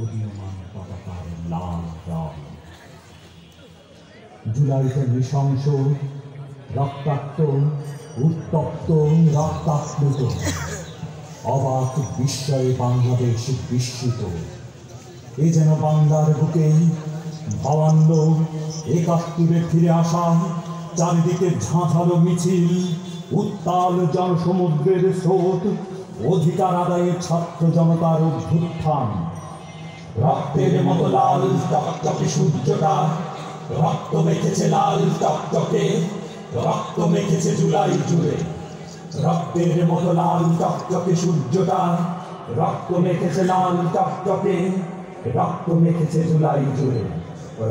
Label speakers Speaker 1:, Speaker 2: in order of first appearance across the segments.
Speaker 1: উদীয়মান পতাকার লাল রং। জুলাইতে নৃশংস, রক্তাক্ত, উত্তপ্ত, রক্তাপ্লুত, অবাক বিস্ময়ে বাংলাদেশ বিস্মিত। এ যেন বাংলার বুকে ভবান্য ৭১ ফিরে আসা, চারিদিকে ঝাঁঝালো মিছিল, উত্তাল জনসমুদ্রের স্রোত, অধিকার আদায়ে ছাত্র জনতার অভ্যুত্থান। রক্তের মতো লাল টকটকে সূর্যটা, রক্ত মেখেছে লাল টকটকে, রক্ত মেখেছে জুলাই জুড়ে। রক্তের মতো লাল টকটকে সূর্যটা, রক্ত মেখেছে লাল টকটকে, রক্ত মেখেছে জুলাই জুড়ে।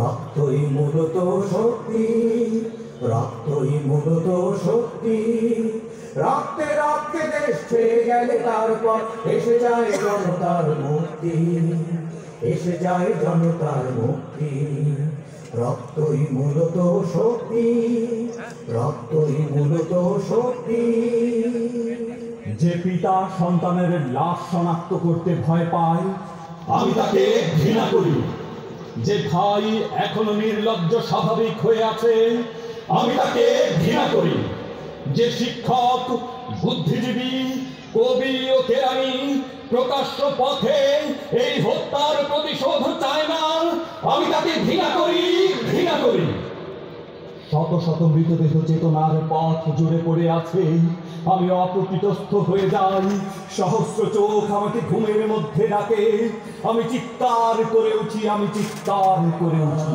Speaker 1: রক্তই মূলত শক্তি, রক্তই মূলত শক্তি। রক্তে রক্তে দেশ ছেড়ে গেলে তারপর এসে যায় জনতার মুক্তি, এসে যায় জনতার মুক্তি। রক্তই মূলত শক্তি, রক্তই মূলত শক্তি। যে পিতা সন্তানের লাশ শনাক্ত করতে ভয় পায়, আমি তাকে ঘৃণা করি। যে ভাই এখনো নির্লজ্জ স্বাভাবিক হয়ে আছে, আমি তাকে ঘৃণা করি। যে শিক্ষক, বুদ্ধিজীবী, কবি ও কেরানি প্রকাশ্য পথে এই হত্যার প্রতিশোধ চায় না, আমি তাকে ঘৃণা করি, ঘৃণা করি। শত শত মৃতদেহ চেতনার পথ জুড়ে পড়ে আছে, আমি অপ্রকৃতস্থ হয়ে যাই। সহস্র চোখ আমাকে ঘুমের মধ্যে ডাকে, আমি চিৎকার করে উঠি, আমি চিৎকার করে উঠি।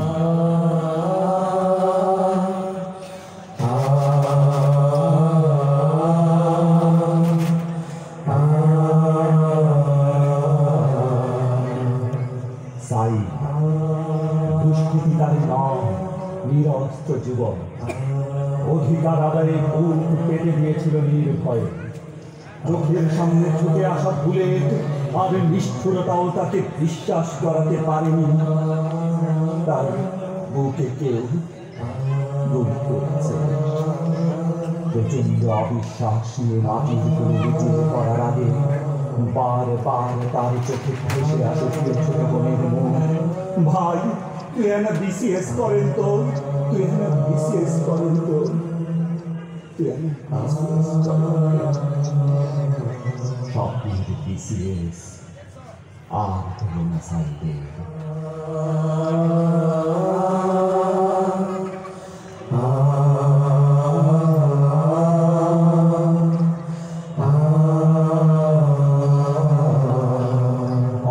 Speaker 1: দুষ্কৃতিকারী নয়, নিরস্ত্র যুবক, অধিকার আদায়ে বুক পেতে দিয়েছিল নির্ভয়ে। চোখের সামনে ছুটে আসা বুলেট আর নিষ্ঠুরতাও তাকে বিশ্বাস করাতে পারেনি। তার বুকে কেউ গুলি করেছে। প্রচন্ড অবিশ্বাস নিয়ে মাটির উপরে নিচে পড়ার আগে বারবার তার চোখে ভেসে আসে ছোট বোনের মুখ। ভাই, তুই না বিসিএস করেন তো, তুই না বিসিএস করেন তো, স্বপ্নের বিসিএস আর হলো না সাইডে।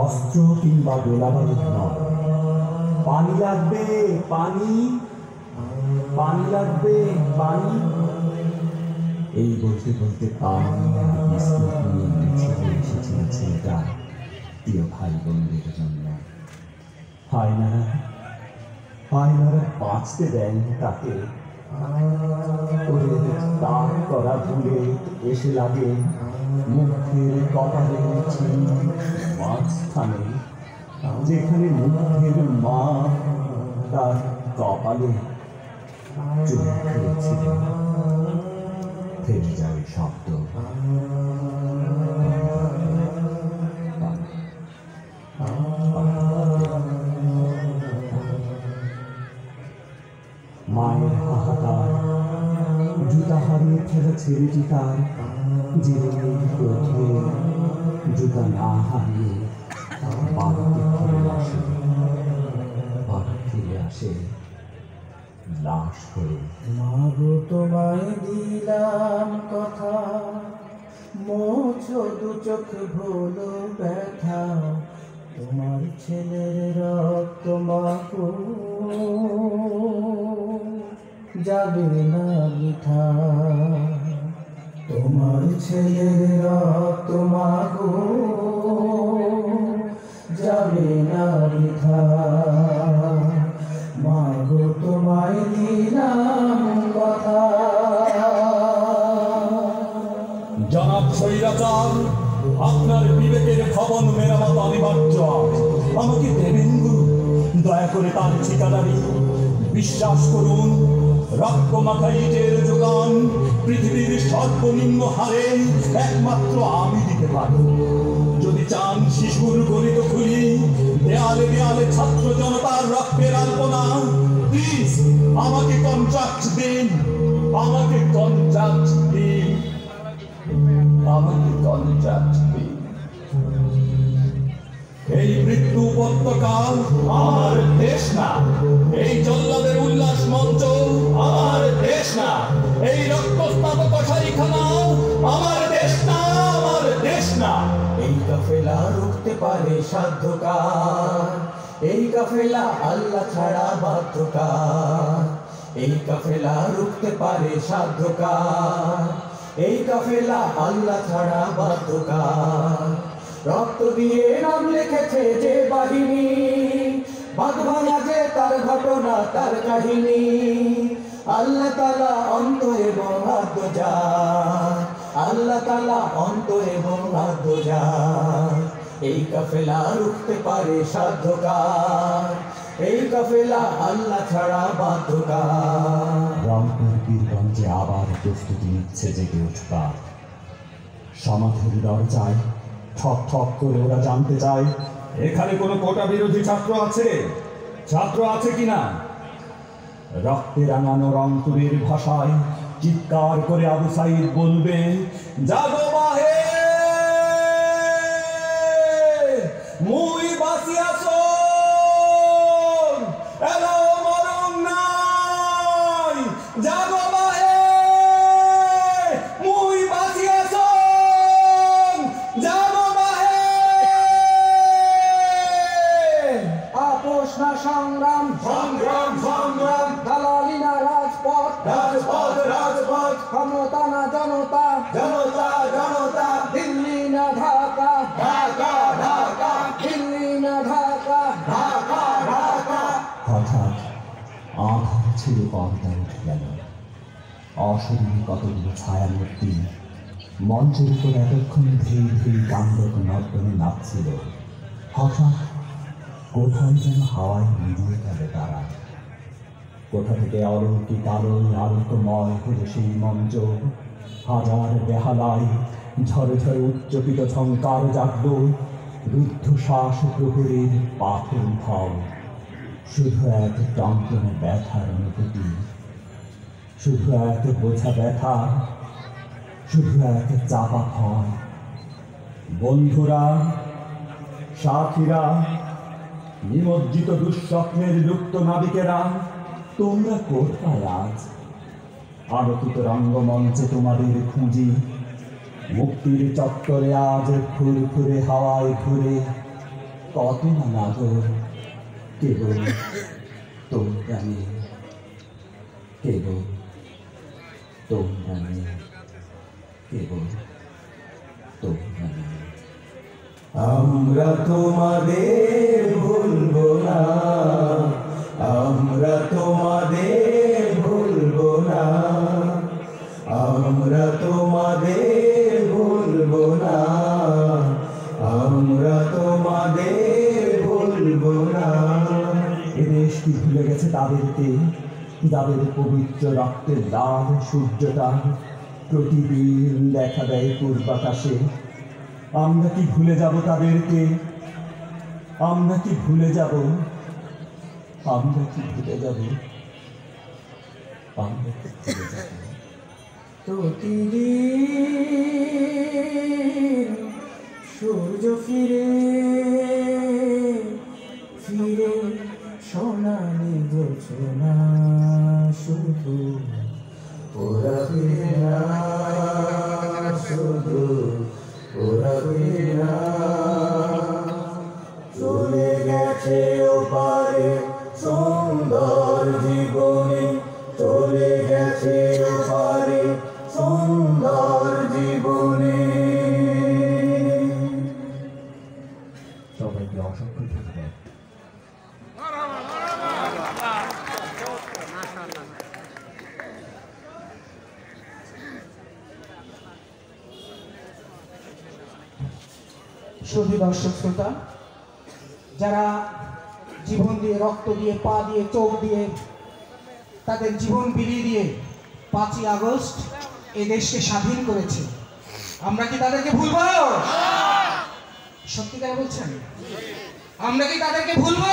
Speaker 1: অস্ত্র কিংবা গোলাবারুদ নয়, পানি লাগবে, পানি, পানি লাগবে, পানি। এই বলতে বলতে পানি আর বিস্কুট নিয়ে ছুটে এসেছিল ছেলেটা প্রিয় ভাই বোনদের জন্য। হায়নারা, হায়নারা বাঁচতে দেন তাকে। ওদের তার করা ভুলে এসে লাগে মুখের কপালে মাঝখানে, যেখানে মুখের মা তার কপালে চুল খেয়েছিল। থেমে যায় শব্দ, মায়ের হাহাকার, জুতা হারিয়ে ফেলা ছেলেটি তার জীবনের পথে জুতা না হারিয়ে বাড়িতে ফিরে আসে, বাড়ি ফিরে আসে লাশ হয়ে।
Speaker 2: মাগো তোমায় দিলাম কথা, মোছো দু চোখ ভোলো ব্যথা, তোমার ছেলের রক্ত মাগো যাবে না বৃথা। তোমার ছেলের রক্ত মাগো যাবে না বৃথা। মাগো তোমায় দিলাম কথা।
Speaker 1: জনাব স্বৈরাচার, আপনার বিবেকের ভবন মেরামত অনিবার্য। আমাকে দেবেন গুরু, দয়া করে তার ঠিকাদারি। বিশ্বাস করুন, রক্তমাখা ইটের যোগান পৃথিবীর সর্বনিম্ন হারে একমাত্র আমি দিতে পারি। যদি চান শিশুর গলিত খুলি দেয়ালে ছাত্র জনতার রক্তের আলপনা। প্লিজ আমাকে কন্ট্রাক্ট দিন, আমাকে কন্ট্রাক্ট দিন, আমাকে কন্ট্রাক্ট দিন। এই মৃত্যু উপত্যকা আমার দেশ না, এই জল্লাদের উল্লাস মঞ্চ আমার দেশ না, এই রক্তস্নাত কসাইখানা আমার দেশ না, আমার দেশ না।
Speaker 2: এই কাফেলা রুখতে পারে সাধ্যকার, এই কাফেলা আল্লাহ ছাড়া বাধ্যকার। এই কাফেলা রুখতে পারে সাধ্যকার, এই কাফেলা আল্লাহ ছাড়া বাধ্যকার। রক্ত দিয়ে নাম লিখেছে যে বাহিনী, বাঁধ ভাঙা যে তার ঘটনা তার কাহিনী। আল্লাহ তাআলা অন্ত এবং আদ্য যায়, আল্লাহ তাআলা অন্ত এবং আদ্য যায়। এই কাফেলা রুখতে পারে সাধ্যকার, এই কাফেলা আল্লাহ ছাড়া বাধ্যকার।
Speaker 1: রংপুর পীরগঞ্জে আবার প্রস্তুতি নিচ্ছে জেগে উঠবার। সমাধির দরজায় ঠক ঠক করে ওরা জানতে চায় এখানে কোনো কোটা বিরোধী ছাত্র আছে, ছাত্র আছে কিনা। রক্তে রাঙানো রংপুরের ভাষায় চিৎকার করে আবু সাইদ বলবে, জাগো বাহে মুই বাঁচিয়াছো, এলো মরণ নাই। জাগো বাহে মুই বাঁচিয়াছো, জাগো বাহে।
Speaker 2: আপোষ না সংগ্রাম,
Speaker 1: সংগ্রাম সংগ্রাম,
Speaker 2: দালালি না রাজপথ,
Speaker 1: রাজপথ রাজপথ,
Speaker 2: ক্ষমতা না জনতা,
Speaker 1: জনতা জনতা,
Speaker 2: দিল্লি না ঢাকা,
Speaker 1: ঢাকা ঢাকা,
Speaker 2: দিল্লি না ঢাকা,
Speaker 1: ঢাকা ঢাকা। হঠাৎ আধার ছেড়ে পর্দা উঠে গেল। অশরীরী কতগুলো ছায়া মূর্তি মঞ্চের উপর এতক্ষণ ধীরে ধীরে কান্দক নর্তনে নাচছিল। হঠাৎ কোথায় যেন হাওয়ায় মিলিয়ে গেল তারা। কোথা থেকে অলৌকিক আলোয় আলোকময় হল সেই মঞ্চ। হাজার বেহালায় ঝরে ঝরে উচ্চকিত ঝঙ্কার জাগল। রুদ্ধশ্বাস প্রহরীর পাথর উঠাও, শুধু এক টনটনে ব্যথার অনুভূতি, শুধু এক বোঝা ব্যথা, শুধু এক চাপা ভয়। বন্ধুরা, সাথীরা, নিমজ্জিত দুঃস্বপ্নের লুপ্ত নাবিকেরা, তোমরা কোথায় আজ? আলোকিত রঙ্গমঞ্চে তোমাদের খুঁজি। মুক্তির চত্বরে আজ ফুরফুরে হাওয়ায় ঘুরে কত না নাগর, কেবল তোমরা নেই, কেবল তোমরা নেই, কেবল তোমরা নেই।
Speaker 2: আমরা তোমাদের ভুলবো না, আমরা তোমাদের ভুলবো না, আমরা তোমাদের ভুলবো না, আমরা তোমাদের ভুলবো না।
Speaker 1: এদেশ কি ভুলে গেছে তাদেরকে, যাদের পবিত্র রক্তের লাল সূর্যটা প্রতিদিন দেখা দেয় পূর্বাকাশে? আমরা কি ভুলে যাব তাদেরকে? আমরা কি ভুলে যাব? আমরা কি ভুলে যাব? আমরা কি ভুলে যাব?
Speaker 2: প্রতিদিন সূর্য ফিরে ফিরে সোনালি জোছনা, শুধু ওরা ফিরে না, শুধু ওরা ফিরে না। চলে গেছে ওপারে সুন্দর জীবনে, চলে গেছে ওপারে সুন্দর জীবনে।
Speaker 1: সবাইকে অসংখ্য ধন্যবাদ।
Speaker 3: সুধী দর্শক শ্রোতা, যারা জীবন দিয়ে, রক্ত দিয়ে, পা দিয়ে, চোখ দিয়ে, তাদের জীবন বিলিয়ে দিয়ে 5ই আগস্ট এ দেশকে স্বাধীন করেছে, আমরা কি তাদেরকে ভুলব? সত্যিকার বলছেন? আমরা কি তাদেরকে ভুলবো?